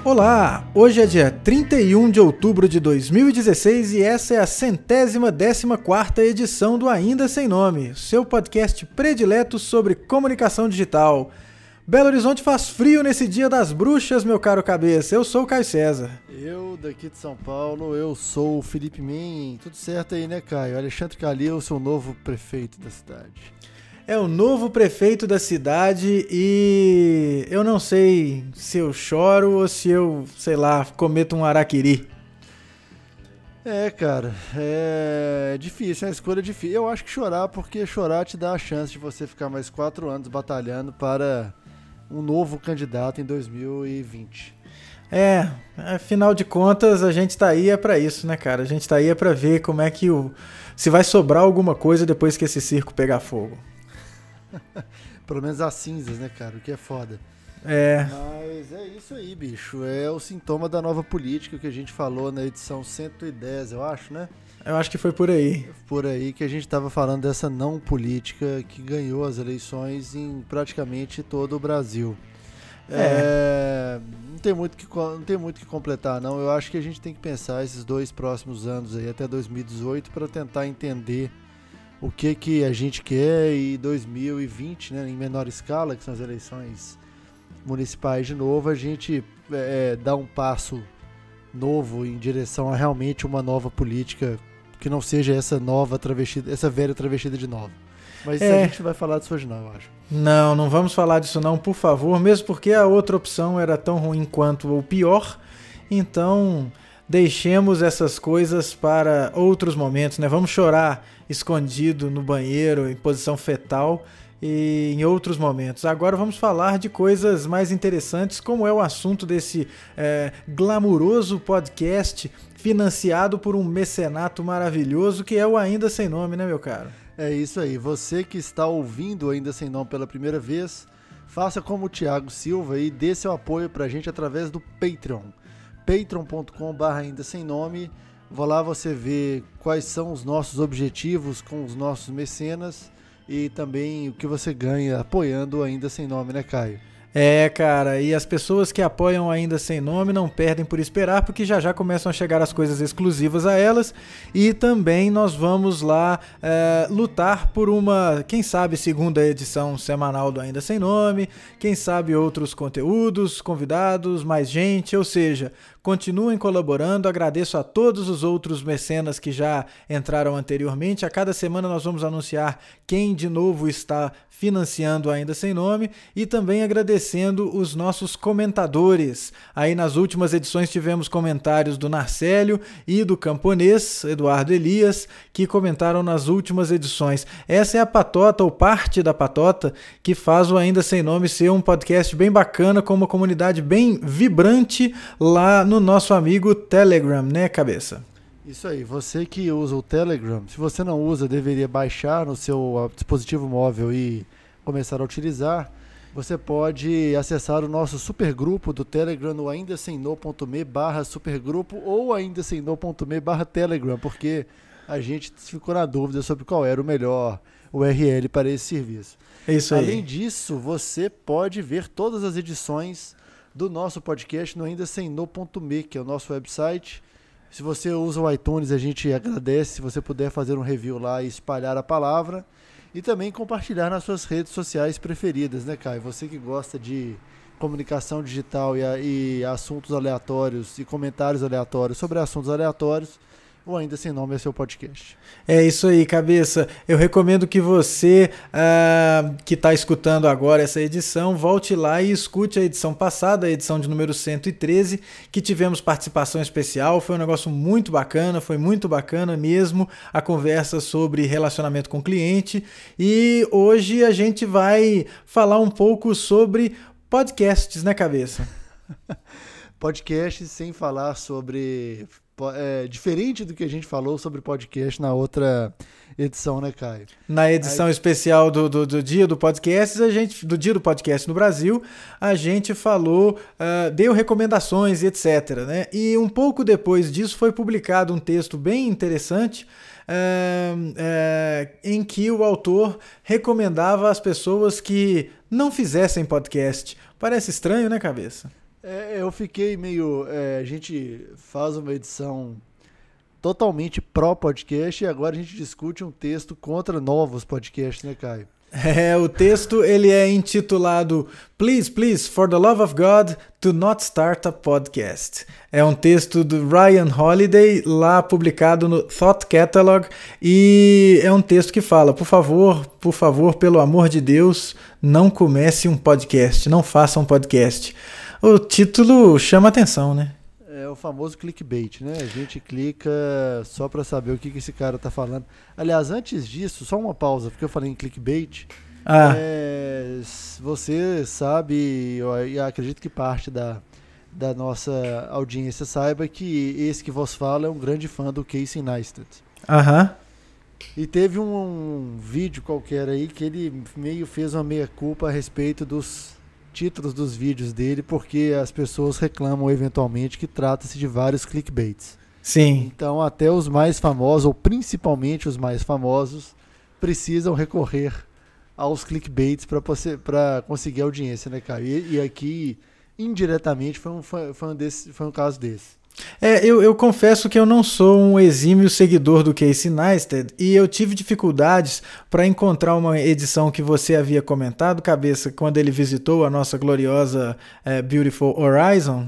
Olá, hoje é dia 31 de outubro de 2016 e essa é a 114ª edição do Ainda Sem Nome, seu podcast predileto sobre comunicação digital. Belo Horizonte faz frio nesse dia das bruxas, meu caro cabeça. Eu sou o Caio César. Eu, daqui de São Paulo, eu sou o Felipe Men. Tudo certo aí, né, Caio? Alexandre Calil, seu novo prefeito da cidade. É o novo prefeito da cidade e eu não sei se eu choro ou se eu, sei lá, cometo um araquiri. Cara, é difícil, é uma escolha difícil. Eu acho que chorar, porque chorar te dá a chance de você ficar mais 4 anos batalhando para um novo candidato em 2020. Afinal de contas, a gente tá aí pra isso, né, cara? A gente tá aí pra ver como é que se vai sobrar alguma coisa depois que esse circo pegar fogo. Pelo menos as cinzas, né, cara? O que é foda. Mas é isso aí, bicho. É o sintoma da nova política que a gente falou na edição 110, eu acho, né? Eu acho que foi por aí. Por aí que a gente tava falando dessa não política que ganhou as eleições em praticamente todo o Brasil. Não tem muito que completar, não. Eu acho que a gente tem que pensar esses 2 próximos anos aí, até 2018, para tentar entender o que a gente quer, e 2020, né, em menor escala, que são as eleições municipais de novo, a gente dá um passo novo em direção a realmente uma nova política que não seja essa nova travestida, essa velha travestida de nova. Mas a gente vai falar disso hoje não, eu acho. Não vamos falar disso não, por favor, mesmo porque a outra opção era tão ruim quanto ou pior, então deixemos essas coisas para outros momentos, né? Vamos chorar escondido no banheiro, em posição fetal, e em outros momentos. Agora vamos falar de coisas mais interessantes, como é o assunto desse glamuroso podcast financiado por um mecenato maravilhoso que é o Ainda Sem Nome, né, meu caro? É isso aí. Você que está ouvindo Ainda Sem Nome pela primeira vez, faça como o Thiago Silva e dê seu apoio pra gente através do Patreon. patreon.com/ainda sem nome. Vou lá, você vê quais são os nossos objetivos com os nossos mecenas e também o que você ganha apoiando Ainda Sem Nome, né, Caio? Cara, e as pessoas que apoiam Ainda Sem Nome não perdem por esperar, porque já começam a chegar as coisas exclusivas a elas, e também nós vamos lá lutar por uma, quem sabe, segunda edição semanal do Ainda Sem Nome, quem sabe outros conteúdos, convidados, mais gente, ou seja, continuem colaborando. Agradeço a todos os outros mecenas que já entraram anteriormente. A cada semana nós vamos anunciar quem de novo está financiando Ainda Sem Nome, e também agradecendo os nossos comentadores. Aí nas últimas edições tivemos comentários do Narcélio e do camponês Eduardo Elias, que comentaram nas últimas edições. Essa é a patota, ou parte da patota, que faz o Ainda Sem Nome ser um podcast bem bacana, com uma comunidade bem vibrante lá no nosso amigo Telegram, né, cabeça? Isso aí, você que usa o Telegram, se você não usa, deveria baixar no seu dispositivo móvel e começar a utilizar. Você pode acessar o nosso supergrupo do Telegram no aindasemno.me/supergrupo ou aindasemno.me/telegram, porque a gente ficou na dúvida sobre qual era o melhor URL para esse serviço. É isso aí. Além disso, você pode ver todas as edições do nosso podcast no aindasemno.me, que é o nosso website. Se você usa o iTunes, a gente agradece se você puder fazer um review lá e espalhar a palavra. E também compartilhar nas suas redes sociais preferidas, né, Caio? Você que gosta de comunicação digital e assuntos aleatórios e comentários aleatórios sobre assuntos aleatórios, ou Ainda Sem Nome é seu podcast. É isso aí, cabeça. Eu recomendo que você que está escutando agora essa edição, volte lá e escute a edição passada, a edição de número 113, que tivemos participação especial. Foi um negócio muito bacana, foi muito bacana mesmo a conversa sobre relacionamento com o cliente. E hoje a gente vai falar um pouco sobre podcasts, né, cabeça? Podcasts, sem falar sobre... diferente do que a gente falou sobre podcast na outra edição, né, Caio? Na edição especial do Dia do Podcast, do Dia do Podcast no Brasil, a gente falou, deu recomendações e etc, né? E um pouco depois disso foi publicado um texto bem interessante, em que o autor recomendava às pessoas que não fizessem podcast. Parece estranho, né, cabeça? Eu fiquei meio... a gente faz uma edição totalmente pró-podcast e agora a gente discute um texto contra novos podcasts, né, Caio? O texto ele é intitulado Please, Please, for the love of God, do not start a podcast. É um texto do Ryan Holiday, lá publicado no Thought Catalog, e é um texto que fala, por favor, pelo amor de Deus, não comece um podcast, não faça um podcast. O título chama atenção, né? É o famoso clickbait, né? A gente clica só para saber o que esse cara tá falando. Aliás, antes disso, só uma pausa, porque eu falei em clickbait. Você sabe, eu acredito que parte da nossa audiência saiba que esse que vos fala é um grande fã do Casey Neistat. E teve um vídeo qualquer aí que ele meio fez uma meia-culpa a respeito dos títulos dos vídeos dele, porque as pessoas reclamam eventualmente que trata-se de vários clickbaits. Sim. Então até os mais famosos, ou principalmente os mais famosos, precisam recorrer aos clickbaits para conseguir audiência, né, Caio? E aqui, indiretamente, foi um caso desse. Eu confesso que eu não sou um exímio seguidor do Casey Neistat e eu tive dificuldades para encontrar uma edição que você havia comentado, Cabeça, quando ele visitou a nossa gloriosa Beautiful Horizon.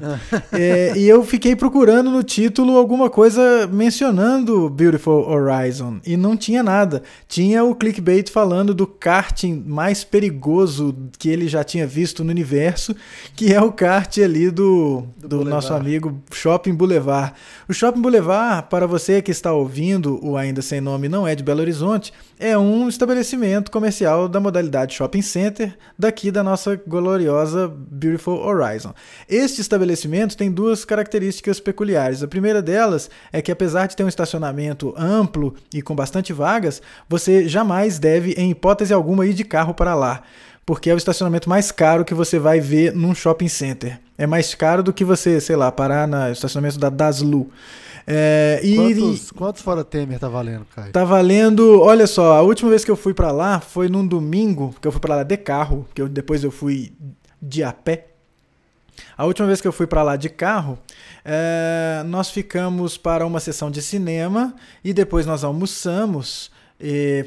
E eu fiquei procurando no título alguma coisa mencionando Beautiful Horizon e não tinha nada. Tinha o clickbait falando do karting mais perigoso que ele já tinha visto no universo, que é o kart ali do nosso amigo Shopping Boulevard. O Shopping Boulevard, para você que está ouvindo o Ainda Sem Nome, não é de Belo Horizonte, é um estabelecimento comercial da modalidade Shopping Center, daqui da nossa gloriosa Beautiful Horizon. Este estabelecimento tem duas características peculiares. A primeira delas é que, apesar de ter um estacionamento amplo e com bastante vagas, você jamais deve, em hipótese alguma, ir de carro para lá, porque é o estacionamento mais caro que você vai ver num shopping center. É mais caro do que você, sei lá, parar no estacionamento da Daslu. Quantos fora Temer tá valendo, Caio? Tá valendo, olha só, a última vez que eu fui pra lá foi num domingo, que eu fui pra lá de carro, depois eu fui de a pé. A última vez que eu fui pra lá de carro, nós ficamos para uma sessão de cinema e depois nós almoçamos.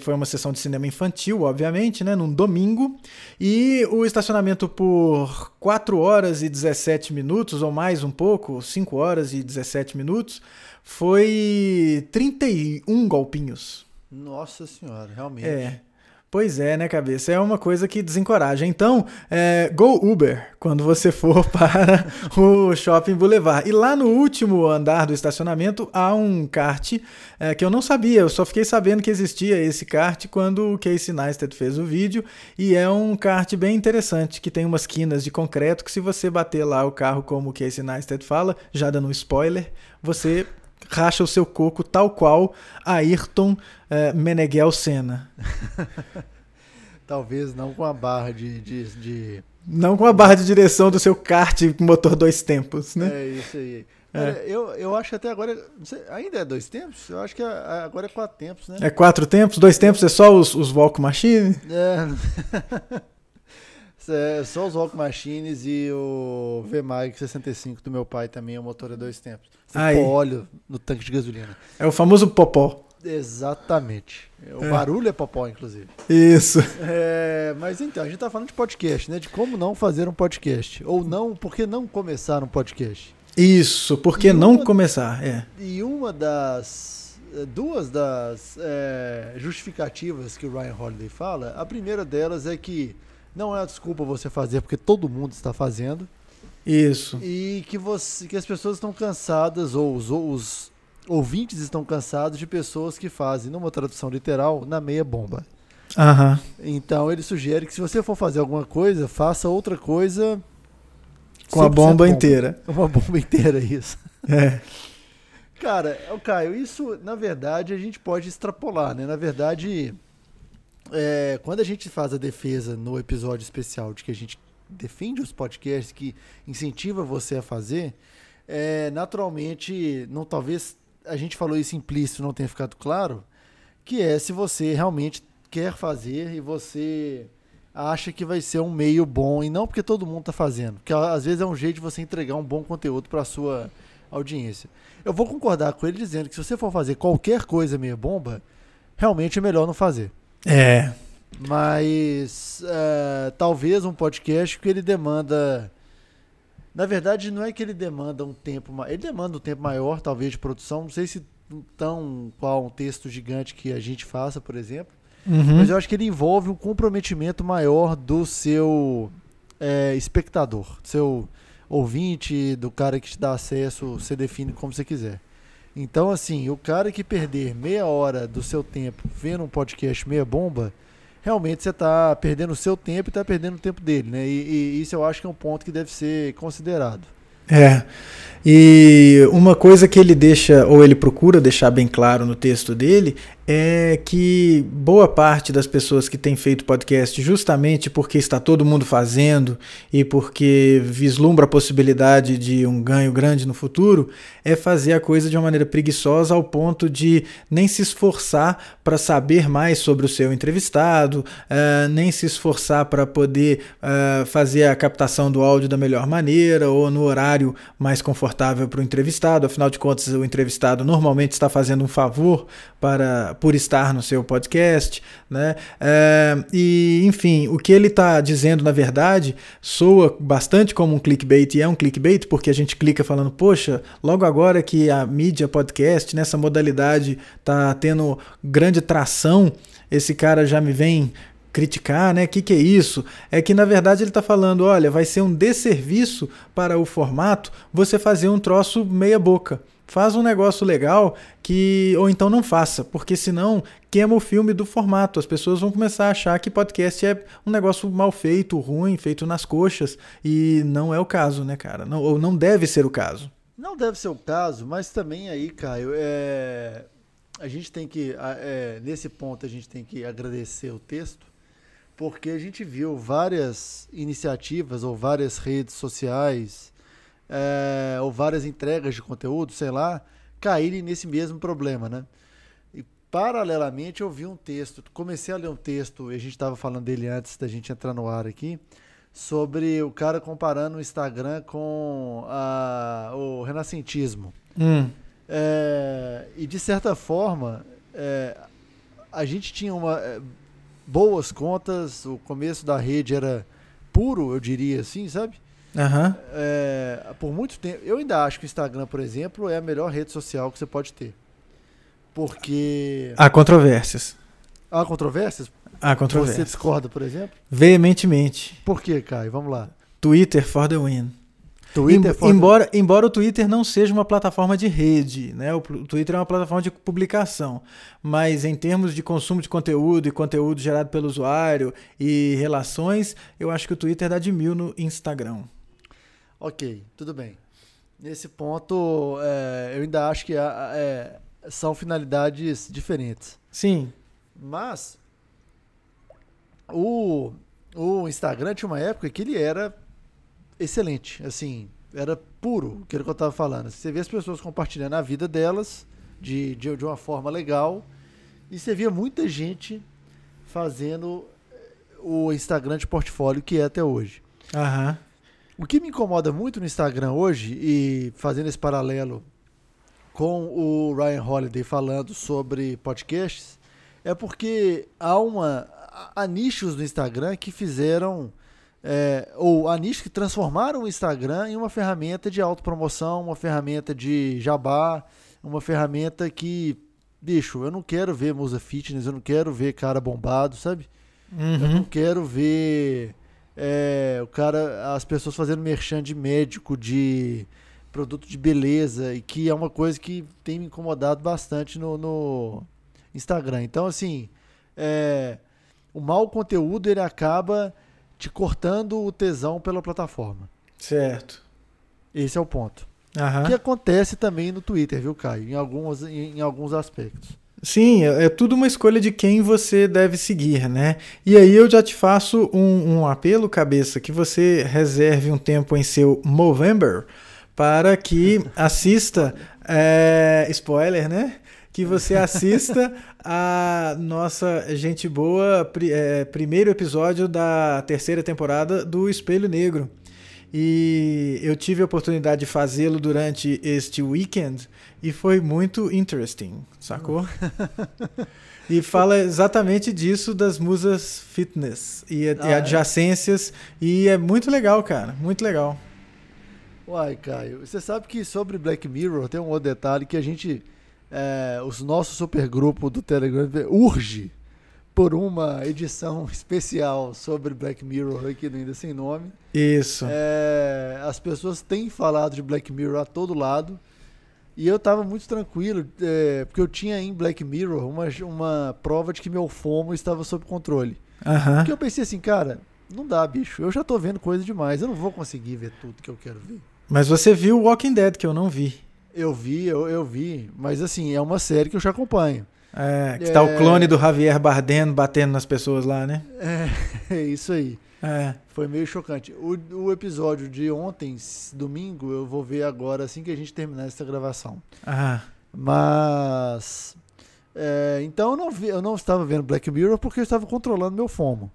Foi uma sessão de cinema infantil, obviamente, né, num domingo, e o estacionamento por 4 horas e 17 minutos, ou mais um pouco, 5 horas e 17 minutos, foi 31 golpinhos. Nossa senhora, realmente. Pois é, né, Cabeça? É uma coisa que desencoraja. Então, go Uber quando você for para o Shopping Boulevard. E lá no último andar do estacionamento há um kart que eu não sabia. Eu só fiquei sabendo que existia esse kart quando o Casey Neistat fez o vídeo. E é um kart bem interessante, que tem umas quinas de concreto que, se você bater lá o carro como o Casey Neistat fala, já dando um spoiler, você racha o seu coco tal qual Ayrton Meneghel Senna. Talvez não com a barra de... Não com a barra de direção do seu kart motor 2 tempos, né? É isso aí. Cara, eu acho que até agora... Não sei, ainda é 2 tempos? Eu acho que agora é 4 tempos, né? É 4 tempos? 2 tempos é só os Volk Machine? Só os Walk Machines e o VMAG 65 do meu pai também, o motor é 2 tempos. Você põe óleo no tanque de gasolina. É o famoso popó. Exatamente. O barulho é popó, inclusive. Isso. Mas então, a gente tá falando de podcast, né? De como não fazer um podcast. Ou não, por que não começar um podcast? Isso, por que não começar? E duas das justificativas que o Ryan Holiday fala, a primeira delas é que não é a desculpa você fazer porque todo mundo está fazendo. Isso. E que as pessoas estão cansadas, ou os ouvintes estão cansados de pessoas que fazem, numa tradução literal, na meia bomba. Então ele sugere que, se você for fazer alguma coisa, faça outra coisa com a bomba inteira. Uma bomba inteira, isso. Cara, Caio, isso, na verdade, a gente pode extrapolar, né? Na verdade... quando a gente faz a defesa no episódio especial de que a gente defende os podcasts, que incentiva você a fazer, naturalmente, talvez a gente falou isso implícito, não tenha ficado claro, que se você realmente quer fazer e você acha que vai ser um meio bom, e não porque todo mundo tá fazendo, porque às vezes é um jeito de você entregar um bom conteúdo para sua audiência. Eu vou concordar com ele dizendo que se você for fazer qualquer coisa meia bomba, realmente é melhor não fazer. Mas talvez um podcast que ele demanda... Na verdade, não é que ele demanda um tempo... Ele demanda um tempo maior, talvez, de produção. Não sei se tão qual um texto gigante que a gente faça, por exemplo. Mas eu acho que ele envolve um comprometimento maior do seu espectador, do seu ouvinte, do cara que te dá acesso, você define como você quiser. Então, assim, o cara que perder meia hora do seu tempo vendo um podcast meia bomba, realmente você está perdendo o seu tempo e está perdendo o tempo dele, né? E isso eu acho que é um ponto que deve ser considerado. E uma coisa que ele deixa, ou ele procura deixar bem claro no texto dele, é que boa parte das pessoas que têm feito podcast justamente porque está todo mundo fazendo e porque vislumbra a possibilidade de um ganho grande no futuro, é fazer a coisa de uma maneira preguiçosa ao ponto de nem se esforçar para saber mais sobre o seu entrevistado, nem se esforçar para poder fazer a captação do áudio da melhor maneira ou no horário mais confortável para o entrevistado. Afinal de contas, o entrevistado normalmente está fazendo um favor por estar no seu podcast, né? E, enfim, o que ele está dizendo, na verdade, soa bastante como um clickbait, e é um clickbait porque a gente clica falando, poxa, logo agora que a mídia podcast, nessa modalidade, está tendo grande tração, esse cara já me vem criticar, né? Que é isso? É que, na verdade, ele está falando, olha, vai ser um desserviço para o formato você fazer um troço meia boca. Faz um negócio legal ou então não faça, porque senão queima o filme do formato. As pessoas vão começar a achar que podcast é um negócio mal feito, ruim, feito nas coxas, e não é o caso, né, cara? Não, ou não deve ser o caso. Não deve ser o caso, mas também aí, Caio, a gente tem que, nesse ponto a gente tem que agradecer o texto, porque a gente viu várias iniciativas ou várias redes sociais ou várias entregas de conteúdo, sei lá, caírem nesse mesmo problema, né? E paralelamente eu vi um texto, comecei a ler um texto, e a gente estava falando dele antes da gente entrar no ar aqui, sobre o cara comparando o Instagram com o renascentismo. E de certa forma, a gente tinha boas contas, o começo da rede era puro, eu diria assim, sabe? Por muito tempo, eu ainda acho que o Instagram, por exemplo, é a melhor rede social que você pode ter. Porque... Há controvérsias. Há controvérsias? Há controvérsias. Você discorda, por exemplo? Veementemente. Por quê, Caio? Vamos lá. Twitter for the win. Embora o Twitter não seja uma plataforma de rede, né? O Twitter é uma plataforma de publicação, mas em termos de consumo de conteúdo e conteúdo gerado pelo usuário e relações, eu acho que o Twitter dá de 1000 no Instagram. Ok, tudo bem. Nesse ponto, eu ainda acho que são finalidades diferentes. Sim. Mas o Instagram tinha uma época que ele era excelente, assim, era puro, aquilo que eu estava falando. Você vê as pessoas compartilhando a vida delas de uma forma legal, e você via muita gente fazendo o Instagram de portfólio que é até hoje. O que me incomoda muito no Instagram hoje, e fazendo esse paralelo com o Ryan Holiday falando sobre podcasts, é porque há nichos no Instagram que fizeram... ou há nichos que transformaram o Instagram em uma ferramenta de autopromoção, uma ferramenta de jabá, uma ferramenta que, bicho, eu não quero ver musa fitness, eu não quero ver cara bombado, sabe? Eu não quero ver as pessoas fazendo merchan de médico, de produto de beleza, e que é uma coisa que tem me incomodado bastante no Instagram. Então, assim, o mau conteúdo, ele acaba te cortando o tesão pela plataforma. Certo. Esse é o ponto. Que acontece também no Twitter, viu, Caio? Em alguns aspectos. Sim, é tudo uma escolha de quem você deve seguir, né? E aí eu já te faço um apelo, cabeça, que você reserve um tempo em seu Movember para que assista, spoiler, né? que você assista a nossa gente boa primeiro episódio da terceira temporada do Espelho Negro. E eu tive a oportunidade de fazê-lo durante este weekend e foi muito interesting, sacou? E fala exatamente disso, das musas fitness e adjacências, e é muito legal, cara, muito legal. Uai, Caio, você sabe que sobre Black Mirror tem um outro detalhe que a gente, o nosso supergrupo do Telegram urge por uma edição especial sobre Black Mirror aqui do Ainda Sem Nome. Isso. As pessoas têm falado de Black Mirror a todo lado e eu tava muito tranquilo, porque eu tinha em Black Mirror uma prova de que meu FOMO estava sob controle. Porque eu pensei assim, cara, não dá, bicho, eu já tô vendo coisa demais, eu não vou conseguir ver tudo que eu quero ver. Mas você viu Walking Dead, que eu não vi. Eu vi, mas assim, é uma série que eu já acompanho. Que tá o clone do Javier Bardem batendo nas pessoas lá, né? É isso aí. Foi meio chocante. O episódio de ontem, domingo, eu vou ver agora assim que a gente terminar essa gravação. Mas então eu não estava vendo Black Mirror porque eu estava controlando meu FOMO.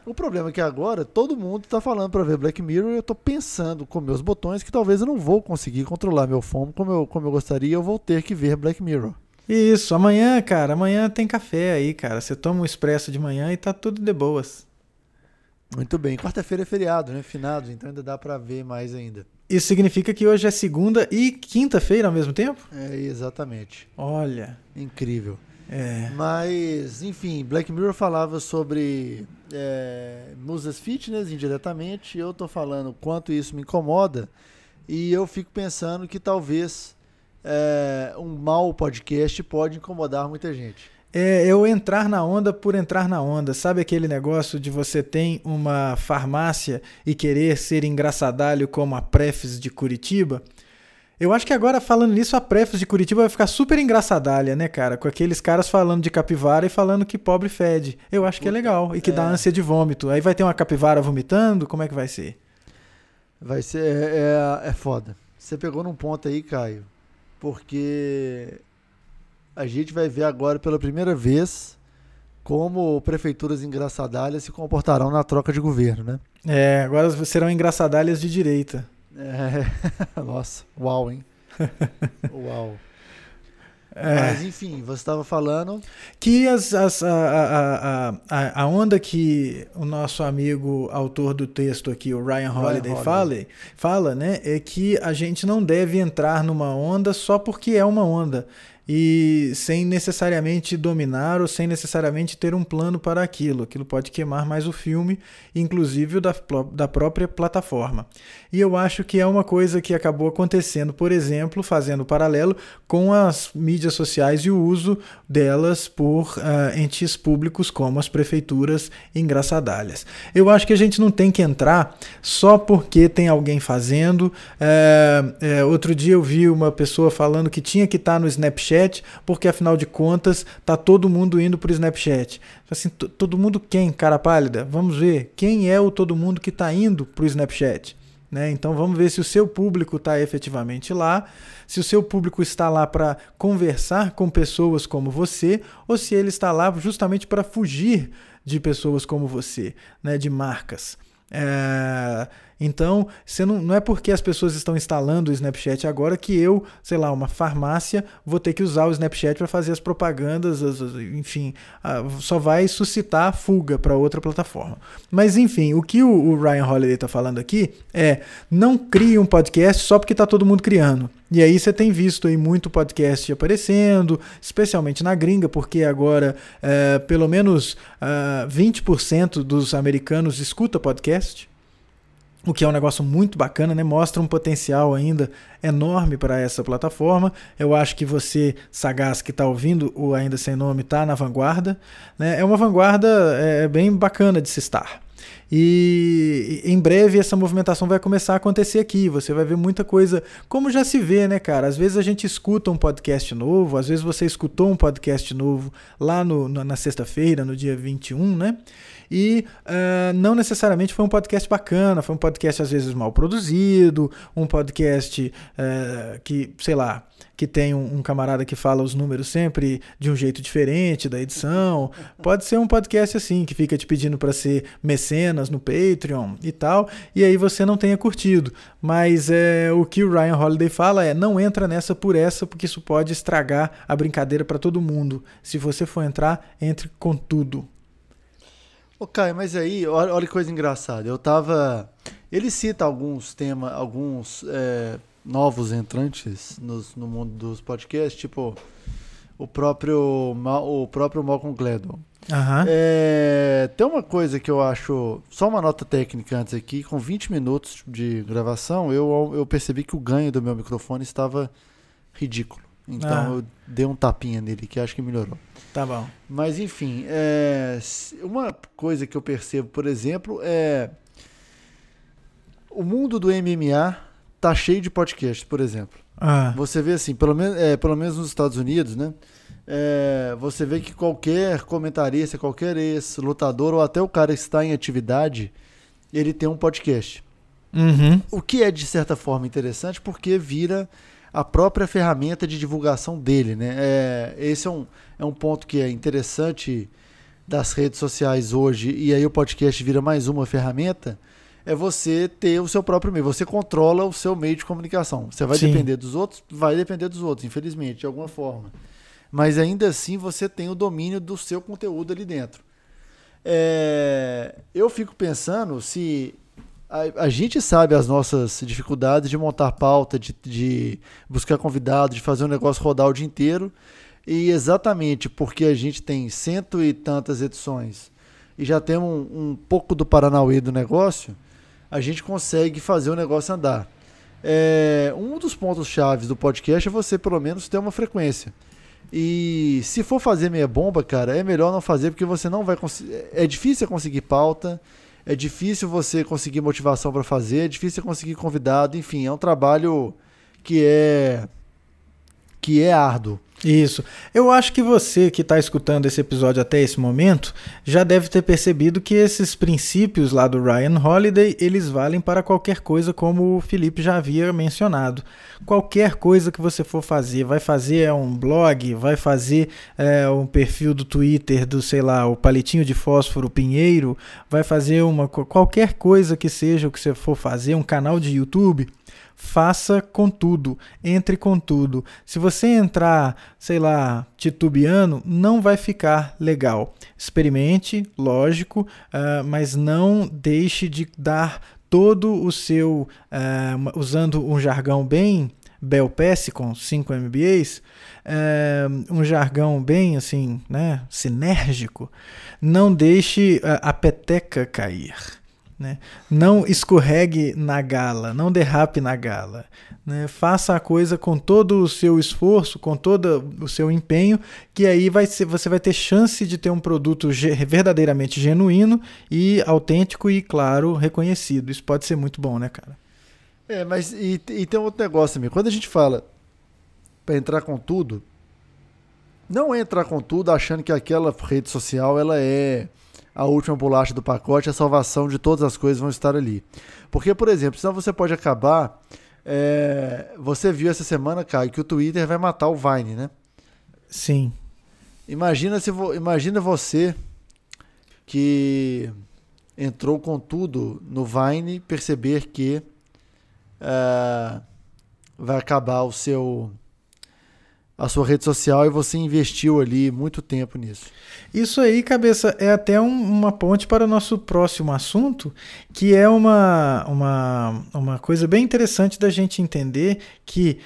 O problema é que agora todo mundo está falando para ver Black Mirror e eu estou pensando com meus botões que talvez eu não vou conseguir controlar meu FOMO como eu gostaria, eu vou ter que ver Black Mirror. Isso, amanhã tem café aí, cara. Você toma um expresso de manhã e tá tudo de boas. Muito bem. Quarta-feira é feriado, né? Finados, então ainda dá pra ver mais ainda. Isso significa que hoje é segunda e quinta-feira ao mesmo tempo? Exatamente. Olha. Incrível. Mas, enfim, Black Mirror falava sobre musas fitness indiretamente. Eu tô falando quanto isso me incomoda e eu fico pensando que talvez um mau podcast pode incomodar muita gente. Eu entrar na onda por entrar na onda. Sabe aquele negócio de você tem uma farmácia e querer ser engraçadalho como a Prefis de Curitiba? Eu acho que agora, falando nisso, a Prefis de Curitiba vai ficar super engraçadalha, né, cara? Com aqueles caras falando de capivara e falando que pobre fede. Eu acho que é legal e que dá ânsia de vômito. Aí vai ter uma capivara vomitando? Como é que vai ser? Vai ser... É foda. Você pegou num ponto aí, Caio. Porque a gente vai ver agora pela primeira vez como prefeituras engraçadalhas se comportarão na troca de governo, né? Agora serão engraçadalhas de direita. Nossa, uau, hein? Uau. Mas enfim, você estava falando que a onda que o nosso amigo autor do texto aqui, o Ryan Holiday, fala, né, é que a gente não deve entrar numa onda só porque é uma onda e sem necessariamente dominar ou sem necessariamente ter um plano para aquilo. Aquilo pode queimar mais o filme, inclusive da própria plataforma. E eu acho que é uma coisa que acabou acontecendo, por exemplo, fazendo paralelo com as mídias sociais e o uso delas por entes públicos como as prefeituras engraçadalhas. Eu acho que a gente não tem que entrar só porque tem alguém fazendo. Outro dia eu vi uma pessoa falando que tinha que estar no Snapchat porque afinal de contas tá todo mundo indo pro Snapchat. Assim, todo mundo quem, cara pálida? Vamos ver quem é o todo mundo que tá indo pro Snapchat, né? Então vamos ver se o seu público está efetivamente lá, se o seu público está lá para conversar com pessoas como você ou se ele está lá justamente para fugir de pessoas como você, né? De marcas. Então, não é porque as pessoas estão instalando o Snapchat agora que eu, sei lá, uma farmácia, vou ter que usar o Snapchat para fazer as propagandas, enfim, só vai suscitar fuga para outra plataforma. Mas, enfim, o que o Ryan Holiday está falando aqui é: não crie um podcast só porque está todo mundo criando. E aí você tem visto aí muito podcast aparecendo, especialmente na gringa, porque agora pelo menos 20% dos americanos escuta podcast. O que é um negócio muito bacana, né? Mostra um potencial ainda enorme para essa plataforma. Eu acho que você, sagaz, que está ouvindo o Ainda Sem Nome, está na vanguarda, né? É uma vanguarda bem bacana de se estar. E em breve essa movimentação vai começar a acontecer aqui. Você vai ver muita coisa, como já se vê, né, cara? Às vezes a gente escuta um podcast novo, às vezes você escutou um podcast novo lá na sexta-feira, no dia 21, né? E não necessariamente foi um podcast bacana, foi um podcast às vezes mal produzido, um podcast que, sei lá, que tem um camarada que fala os números sempre de um jeito diferente da edição. Pode ser um podcast assim, que fica te pedindo para ser mecenas no Patreon e tal, e aí você não tenha curtido. Mas o que o Ryan Holiday fala não entra nessa por essa, porque isso pode estragar a brincadeira para todo mundo. Se você for entrar, entre com tudo. Ô, Caio, mas aí, olha que coisa engraçada. Ele cita alguns temas, novos entrantes no mundo dos podcasts, tipo o próprio Malcolm Gladwell. Uhum. Tem uma coisa que eu acho, só uma nota técnica antes aqui, com 20 minutos de gravação, eu percebi que o ganho do meu microfone estava ridículo. Então eu dei um tapinha nele, que acho que melhorou. Tá bom. Mas enfim, uma coisa que eu percebo, por exemplo, o mundo do MMA tá cheio de podcasts, por exemplo. Você vê assim, pelo menos nos Estados Unidos, né? Você vê que qualquer comentarista, qualquer ex-lutador ou até o cara que está em atividade, ele tem um podcast. Uhum. O que é de certa forma interessante porque vira a própria ferramenta de divulgação dele, né? Esse é um ponto que é interessante das redes sociais hoje, e aí o podcast vira mais uma ferramenta, é você ter o seu próprio meio, você controla o seu meio de comunicação. Você vai depender dos outros? Vai depender dos outros, infelizmente, de alguma forma. Mas ainda assim você tem o domínio do seu conteúdo ali dentro. Eu fico pensando se... A gente sabe as nossas dificuldades de montar pauta, de buscar convidados, de fazer um negócio rodar o dia inteiro. E exatamente porque a gente tem 100 e tantas edições e já temos um pouco do Paranauê do negócio, a gente consegue fazer o negócio andar. Um dos pontos chaves do podcast é você pelo menos ter uma frequência. E se for fazer meia bomba, cara, é melhor não fazer porque você não vai conseguir. É difícil conseguir pauta. É difícil você conseguir motivação para fazer, é difícil conseguir convidado, enfim, é um trabalho que é árduo. Isso. Eu acho que você que está escutando esse episódio até esse momento já deve ter percebido que esses princípios lá do Ryan Holiday, eles valem para qualquer coisa, como o Felipe já havia mencionado. Qualquer coisa que você for fazer, vai fazer um blog, vai fazer um perfil do Twitter do, sei lá, o Palitinho de Fósforo Pinheiro, vai fazer qualquer coisa que seja o que você for fazer, um canal de YouTube, faça com tudo, entre com tudo. Se você entrar, sei lá, titubeando, não vai ficar legal. Experimente, lógico, mas não deixe de dar todo o seu, usando um jargão bem Belpass com 5 MBAs, um jargão bem assim, né, sinérgico, não deixe a peteca cair. Né? Não escorregue na gala, não derrape na gala, né? Faça a coisa com todo o seu esforço, com todo o seu empenho, que aí você vai ter chance de ter um produto verdadeiramente genuíno e autêntico e, claro, reconhecido. Isso pode ser muito bom, né, cara? Mas e tem um outro negócio também. Quando a gente fala para entrar com tudo, não é entrar com tudo achando que aquela rede social ela é a última bolacha do pacote, a salvação de todas as coisas vão estar ali. Porque, por exemplo, senão você pode acabar... você viu essa semana, Caio, que o Twitter vai matar o Vine, né? Sim. Imagina você que entrou com tudo no Vine, perceber que vai acabar a sua rede social e você investiu ali muito tempo nisso. Isso aí, cabeça, é até uma ponte para o nosso próximo assunto, que é uma coisa bem interessante da gente entender que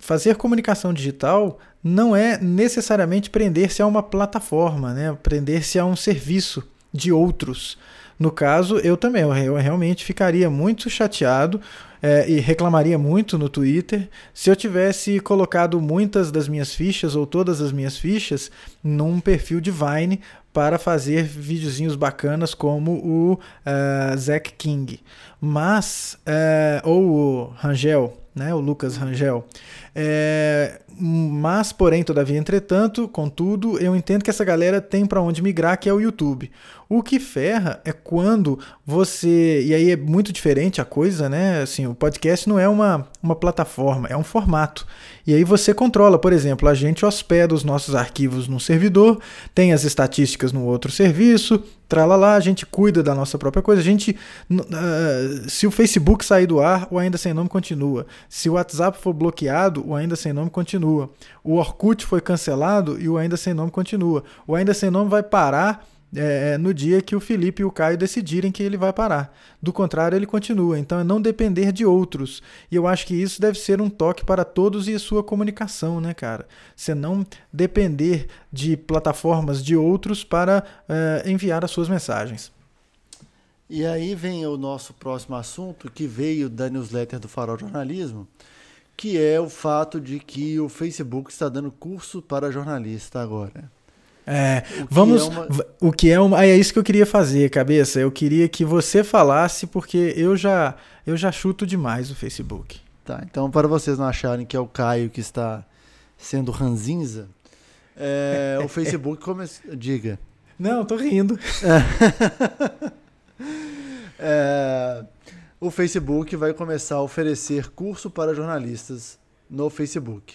fazer comunicação digital não é necessariamente prender-se a uma plataforma, né? Prender-se a um serviço de outros. No caso, eu também, eu realmente ficaria muito chateado e reclamaria muito no Twitter se eu tivesse colocado muitas das minhas fichas ou todas as minhas fichas num perfil de Vine para fazer videozinhos bacanas como o Zach King. Mas, ou o Rangel, né, o Lucas Rangel. Mas, porém, todavia, entretanto, contudo, eu entendo que essa galera tem para onde migrar, que é o YouTube. O que ferra é quando você... E aí é muito diferente a coisa, né? Assim, o podcast não é uma plataforma, é um formato. E aí você controla, por exemplo, a gente hospeda os nossos arquivos num servidor, tem as estatísticas no outro serviço, tralalá, a gente cuida da nossa própria coisa. A gente, se o Facebook sair do ar, o Ainda Sem Nome continua. Se o WhatsApp for bloqueado, o Ainda Sem Nome continua. O Orkut foi cancelado e o Ainda Sem Nome continua. O Ainda Sem Nome vai parar no dia que o Felipe e o Caio decidirem que ele vai parar. Do contrário, ele continua. Então é não depender de outros. E eu acho que isso deve ser um toque para todos e a sua comunicação, né, cara? Você não depender de plataformas de outros para enviar as suas mensagens. E aí vem o nosso próximo assunto, que veio da newsletter do Farol Jornalismo, que é o fato de que o Facebook está dando curso para jornalista agora. O que é uma... é isso que eu queria fazer, cabeça. Eu queria que você falasse, porque eu já chuto demais o Facebook. Tá, então para vocês não acharem que é o Caio que está sendo ranzinza, o Facebook diga. Não, tô rindo. O Facebook vai começar a oferecer curso para jornalistas no Facebook.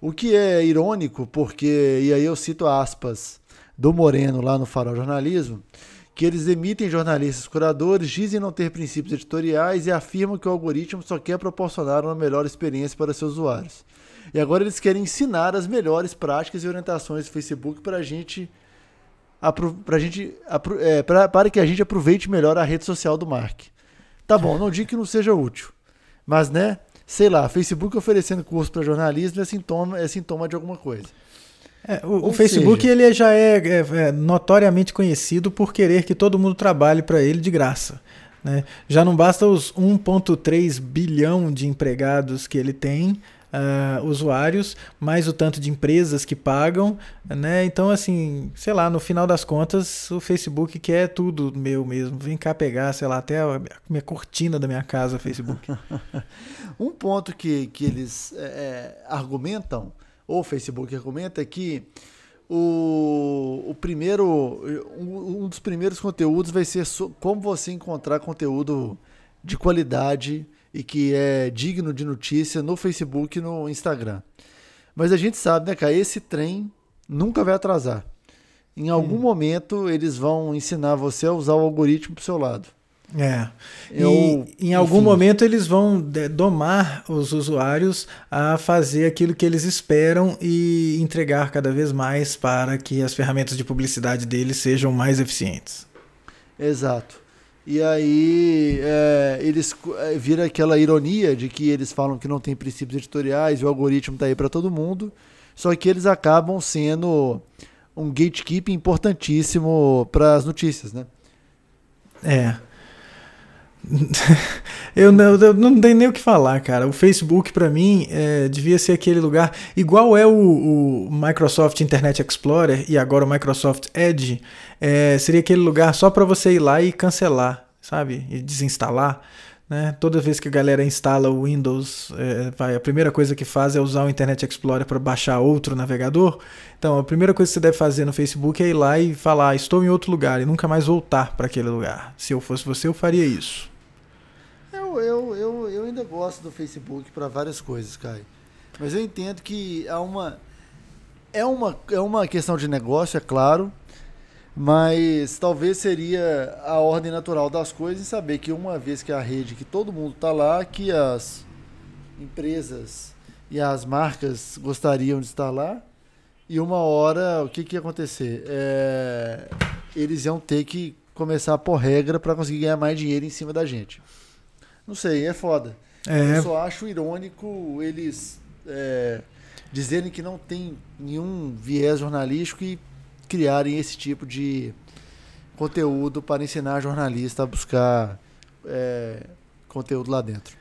O que é irônico, porque, e aí eu cito aspas do Moreno lá no Farol Jornalismo, que eles emitem jornalistas curadores, dizem não ter princípios editoriais e afirmam que o algoritmo só quer proporcionar uma melhor experiência para seus usuários. E agora eles querem ensinar as melhores práticas e orientações do Facebook para que a gente aproveite melhor a rede social do Mark. Tá bom, não digo que não seja útil, mas, né, sei lá, Facebook oferecendo curso para jornalismo é sintoma de alguma coisa. O Facebook ele já é notoriamente conhecido por querer que todo mundo trabalhe para ele de graça, né? Já não basta os 1,3 bilhão de empregados que ele tem, usuários, mais o tanto de empresas que pagam, né? Então, assim, sei lá, no final das contas, o Facebook quer tudo meu mesmo. Vem cá pegar, sei lá, até a minha cortina da minha casa, Facebook. Um ponto que eles argumentam, ou o Facebook argumenta, é que um dos primeiros conteúdos vai ser como você encontrar conteúdo de qualidade e que é digno de notícia no Facebook e no Instagram. Mas a gente sabe, né, cara, esse trem nunca vai atrasar. Em algum momento eles vão ensinar você a usar o algoritmo pro seu lado. Em algum momento eles vão domar os usuários a fazer aquilo que eles esperam e entregar cada vez mais para que as ferramentas de publicidade deles sejam mais eficientes. Exato. E aí eles vira aquela ironia de que eles falam que não tem princípios editoriais e o algoritmo está aí para todo mundo, só que eles acabam sendo um gatekeeping importantíssimo para as notícias, né? Eu não tenho nem o que falar, cara. O Facebook, para mim, devia ser aquele lugar... Igual é o Microsoft Internet Explorer e agora o Microsoft Edge, seria aquele lugar só para você ir lá e cancelar, sabe? E desinstalar, né? Toda vez que a galera instala o Windows, a primeira coisa que faz é usar o Internet Explorer para baixar outro navegador. Então, a primeira coisa que você deve fazer no Facebook é ir lá e falar, estou em outro lugar, e nunca mais voltar para aquele lugar. Se eu fosse você, eu faria isso. Eu ainda gosto do Facebook para várias coisas, Caio. Mas eu entendo que é uma questão de negócio, é claro, mas talvez seria a ordem natural das coisas em saber que uma vez que a rede, que todo mundo está lá, que as empresas e as marcas gostariam de estar lá, e uma hora o que ia acontecer? Eles iam ter que começar a pôr regra para conseguir ganhar mais dinheiro em cima da gente. Não sei, é foda. Eu só acho irônico eles dizerem que não tem nenhum viés jornalístico e criarem esse tipo de conteúdo para ensinar jornalista a buscar conteúdo lá dentro.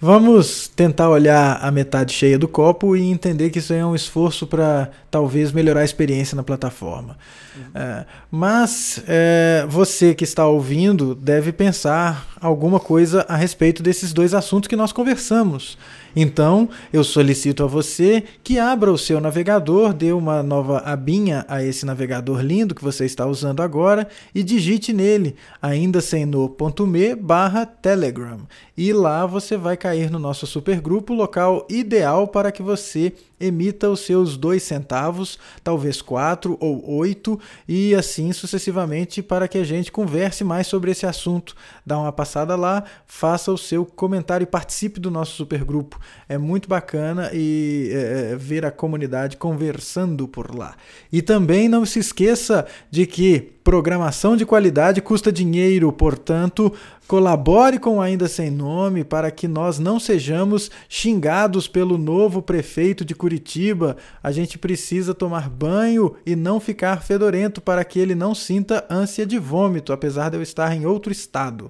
Vamos tentar olhar a metade cheia do copo e entender que isso aí é um esforço para talvez melhorar a experiência na plataforma. Mas você que está ouvindo deve pensar alguma coisa a respeito desses dois assuntos que nós conversamos. Então, eu solicito a você que abra o seu navegador, dê uma nova abinha a esse navegador lindo que você está usando agora e digite nele, ainda sem no.me/Telegram. E lá você vai cair no nosso supergrupo, local ideal para que você emita os seus 2 centavos, talvez 4 ou 8, e assim sucessivamente para que a gente converse mais sobre esse assunto. Dá uma passada lá, faça o seu comentário e participe do nosso supergrupo. É muito bacana ver a comunidade conversando por lá. E também não se esqueça de que programação de qualidade custa dinheiro, portanto, colabore com o Ainda Sem Nome para que nós não sejamos xingados pelo novo prefeito de Curitiba. A gente precisa tomar banho e não ficar fedorento para que ele não sinta ânsia de vômito, apesar de eu estar em outro estado.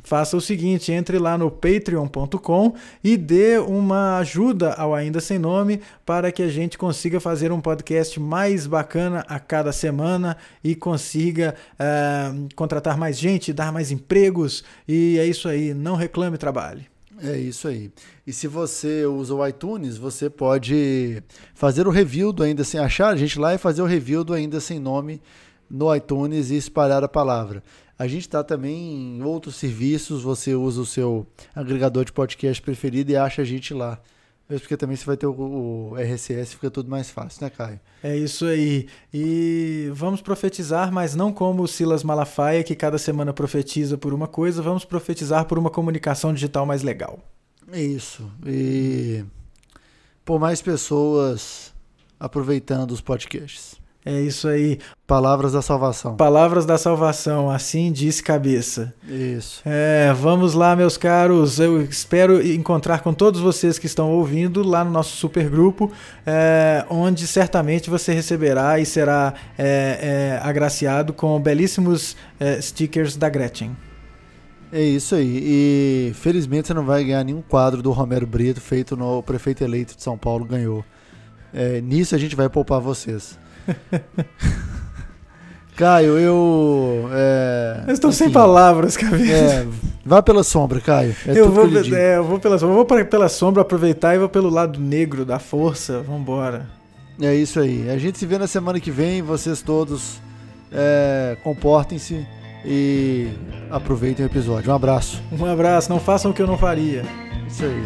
Faça o seguinte, entre lá no patreon.com e dê uma ajuda ao Ainda Sem Nome para que a gente consiga fazer um podcast mais bacana a cada semana e consiga contratar mais gente, dar mais empregos, e é isso aí, não reclame, trabalhe. É isso aí. E se você usa o iTunes, você pode fazer o review do Ainda Sem, achar a gente lá e fazer o review do Ainda Sem Nome no iTunes e espalhar a palavra. A gente está também em outros serviços, você usa o seu agregador de podcast preferido e acha a gente lá. Mesmo porque também você vai ter o RSS, fica tudo mais fácil, né, Caio? É isso aí. E vamos profetizar, mas não como o Silas Malafaia, que cada semana profetiza por uma coisa, vamos profetizar por uma comunicação digital mais legal. Isso. E por mais pessoas aproveitando os podcasts. É isso aí. Palavras da salvação. Palavras da salvação, assim disse cabeça. Isso. Vamos lá, meus caros. Eu espero encontrar com todos vocês que estão ouvindo lá no nosso supergrupo, onde certamente você receberá e será agraciado com belíssimos stickers da Gretchen. É isso aí. E felizmente você não vai ganhar nenhum quadro do Romero Brito feito no prefeito eleito de São Paulo ganhou. Nisso a gente vai poupar vocês. Caio, eu estou sem palavras, cabeça. Vá pela sombra, Caio. Eu vou pela sombra. Eu vou pela sombra, aproveitar e vou pelo lado negro da força. Vambora. É isso aí. A gente se vê na semana que vem. Vocês todos comportem-se e aproveitem o episódio. Um abraço. Um abraço. Não façam o que eu não faria. Isso aí.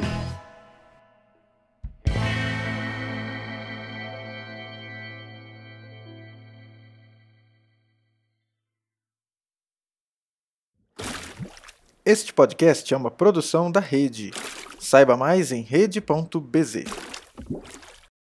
Este podcast é uma produção da Rede. Saiba mais em rede.bz.